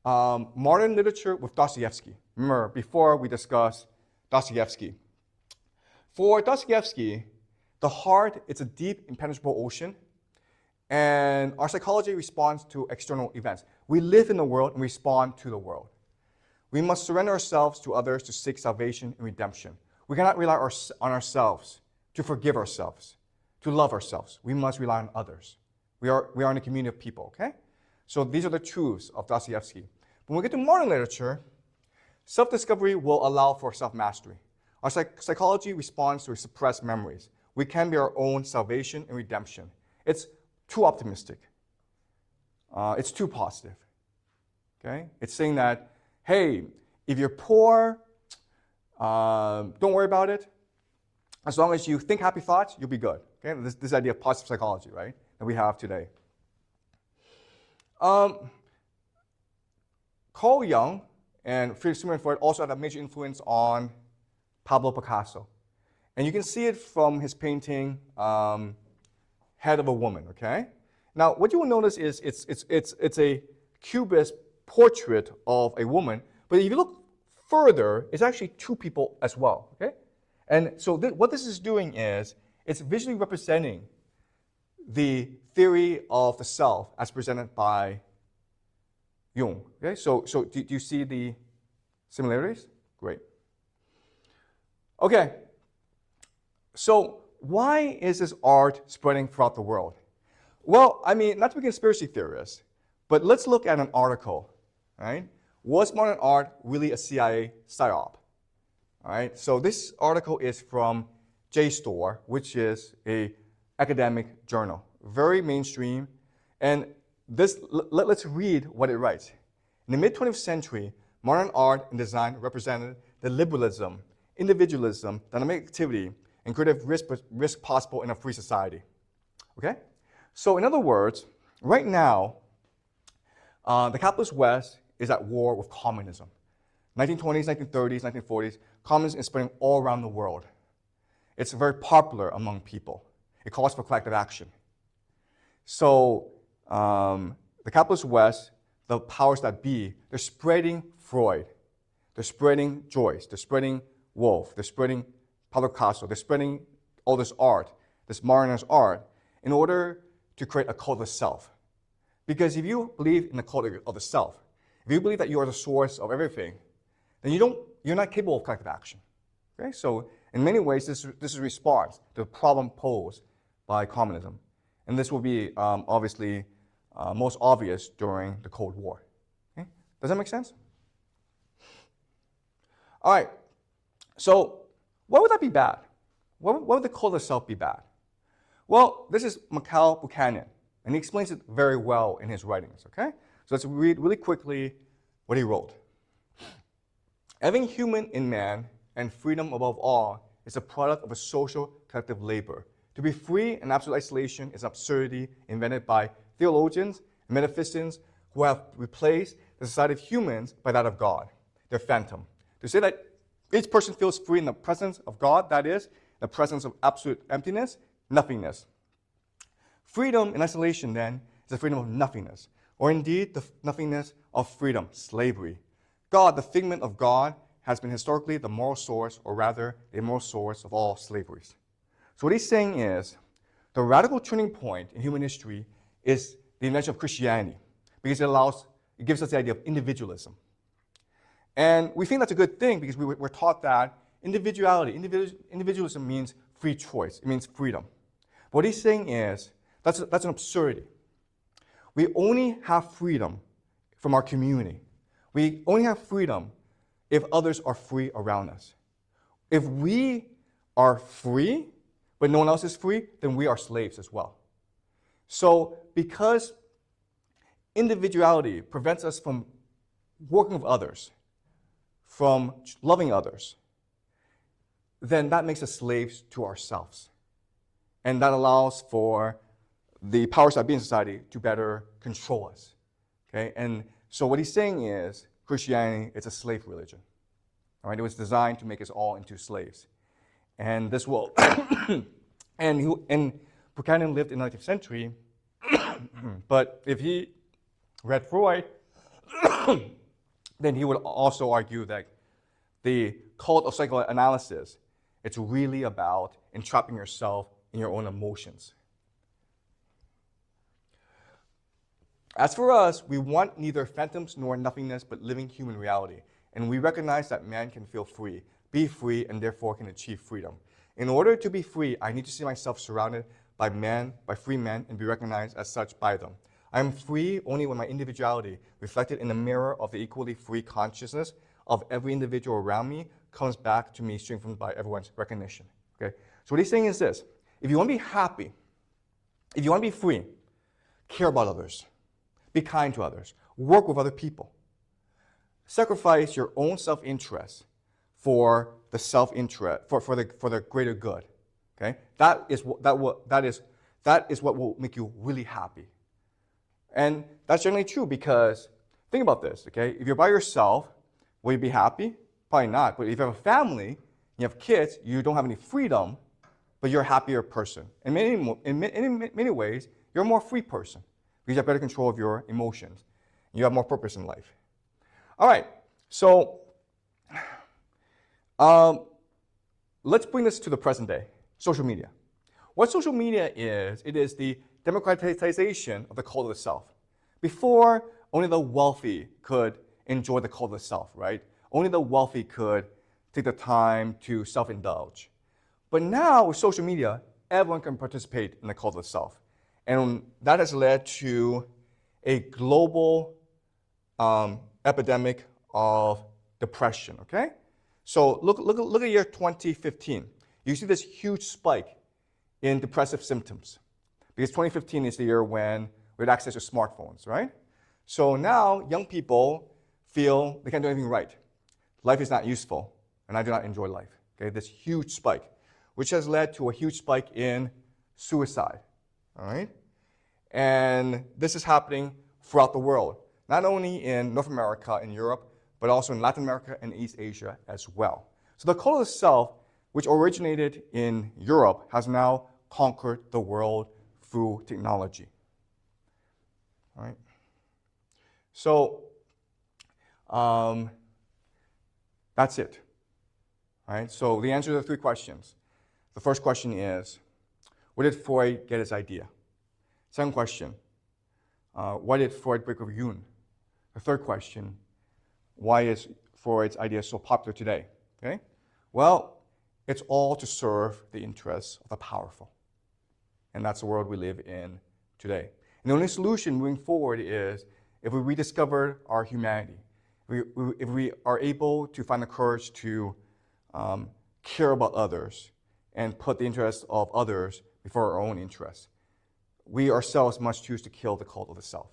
modern literature with Dostoevsky. Remember, before we discussed Dostoevsky. For Dostoevsky, the heart is a deep, impenetrable ocean, and our psychology responds to external events. We live in the world and respond to the world. We must surrender ourselves to others to seek salvation and redemption. We cannot rely on ourselves to forgive ourselves, to love ourselves. We must rely on others. We are in a community of people, okay? So these are the truths of Dostoevsky. When we get to modern literature, self-discovery will allow for self-mastery. Our psychology responds to suppressed memories. We can be our own salvation and redemption. It's too optimistic. It's too positive. Okay? It's saying that, hey, if you're poor, don't worry about it. As long as you think happy thoughts, you'll be good. Okay? This idea of positive psychology, right, that we have today. Carl Jung and Sigmund Freud also had a major influence on Pablo Picasso. And you can see it from his painting, Head of a Woman, okay? Now, what you will notice is it's a cubist portrait of a woman, but if you look further, it's actually two people as well, okay? And so what this is doing is it's visually representing the theory of the self as presented by Jung, okay? So do you see the similarities? Great. Okay, so why is this art spreading throughout the world? Well, I mean, not to be a conspiracy theorist, but let's look at an article, right? Was modern art really a CIA psyop? All right, so this article is from JSTOR, which is an academic journal, very mainstream. And let's read what it writes. In the mid-20th century, modern art and design represented the liberalism, individualism, dynamic activity, and creative risk possible in a free society. Okay? So in other words, right now, the capitalist West is at war with communism. 1920s, 1930s, 1940s, communism is spreading all around the world. It's very popular among people. It calls for collective action. So the capitalist West, the powers that be, they're spreading Freud. They're spreading Joyce. They're spreading Woolf. They're spreading Pablo Picasso. They're spreading all this art, this modernist art, in order to create a cult of self. Because if you believe in the cult of the self, if you believe that you are the source of everything, then you're not capable of collective action. Okay? So in many ways, this is a response to the problem posed by communism. And this will be obviously most obvious during the Cold War. Okay? Does that make sense? All right. So why would that be bad? Why would the cult of self be bad? Well, this is Mikhail Buchanan, and he explains it very well in his writings. Okay? So let's read really quickly what he wrote. Everything human in man and freedom above all is a product of a social collective labor. To be free in absolute isolation is an absurdity invented by theologians and metaphysicians who have replaced the society of humans by that of God, their phantom. To say that each person feels free in the presence of God, that is, the presence of absolute emptiness, nothingness. Freedom in isolation, then, is the freedom of nothingness, or indeed the nothingness of freedom, slavery. God, the figment of God, has been historically the moral source, or rather, the immoral source of all slaveries. So what he's saying is, the radical turning point in human history is the invention of Christianity, because it gives us the idea of individualism. And we think that's a good thing because we're taught that individualism means free choice. It means freedom. But what he's saying is, that's an absurdity. We only have freedom from our community. We only have freedom if others are free around us. If we are free, but no one else is free, then we are slaves as well. So because individuality prevents us from working with others, from loving others, then that makes us slaves to ourselves. And that allows for the powers that be in society to better control us. Okay? And so what he's saying is Christianity is a slave religion. All right? It was designed to make us all into slaves. And this will, and Buchanan lived in the 19th century, but if he read Freud, then he would also argue that the cult of psychoanalysis, it's really about entrapping yourself in your own emotions. As for us, we want neither phantoms nor nothingness, but living human reality. And we recognize that man can feel free, be free, and therefore can achieve freedom. In order to be free, I need to see myself surrounded by free men, and be recognized as such by them. I am free only when my individuality, reflected in the mirror of the equally free consciousness of every individual around me, comes back to me, strengthened by everyone's recognition. Okay? So what he's saying is this: if you want to be happy, if you want to be free, care about others, be kind to others, work with other people, sacrifice your own self-interest for the self-interest, for the greater good. Okay? That is what will make you really happy. And that's generally true because, think about this, okay? If you're by yourself, will you be happy? Probably not. But if you have a family, you have kids, you don't have any freedom, but you're a happier person. In many ways, you're a more free person because you have better control of your emotions. You have more purpose in life. All right, so let's bring this to the present day, social media. What social media is, it is the democratization of the cult of the self. Before, only the wealthy could enjoy the cult of the self, right? Only the wealthy could take the time to self-indulge. But now, with social media, everyone can participate in the cult of the self. And that has led to a global epidemic of depression, okay? So look at year 2015. You see this huge spike in depressive symptoms because 2015 is the year when we had access to smartphones, right? So now young people feel they can't do anything right. Life is not useful, and I do not enjoy life. Okay, this huge spike, which has led to a huge spike in suicide, all right? And this is happening throughout the world, not only in North America and Europe, but also in Latin America and East Asia as well. So the cult of the self, which originated in Europe, has now conquered the world through technology. All right? So that's it. All right? So the answer to the three questions. The first question is, where did Freud get his idea? Second question, why did Freud break with Jung? The third question, why is Freud's idea so popular today? Okay? Well, it's all to serve the interests of the powerful. And that's the world we live in today. And the only solution moving forward is if we rediscover our humanity, if we are able to find the courage to care about others and put the interests of others before our own interests, we ourselves must choose to kill the cult of the self.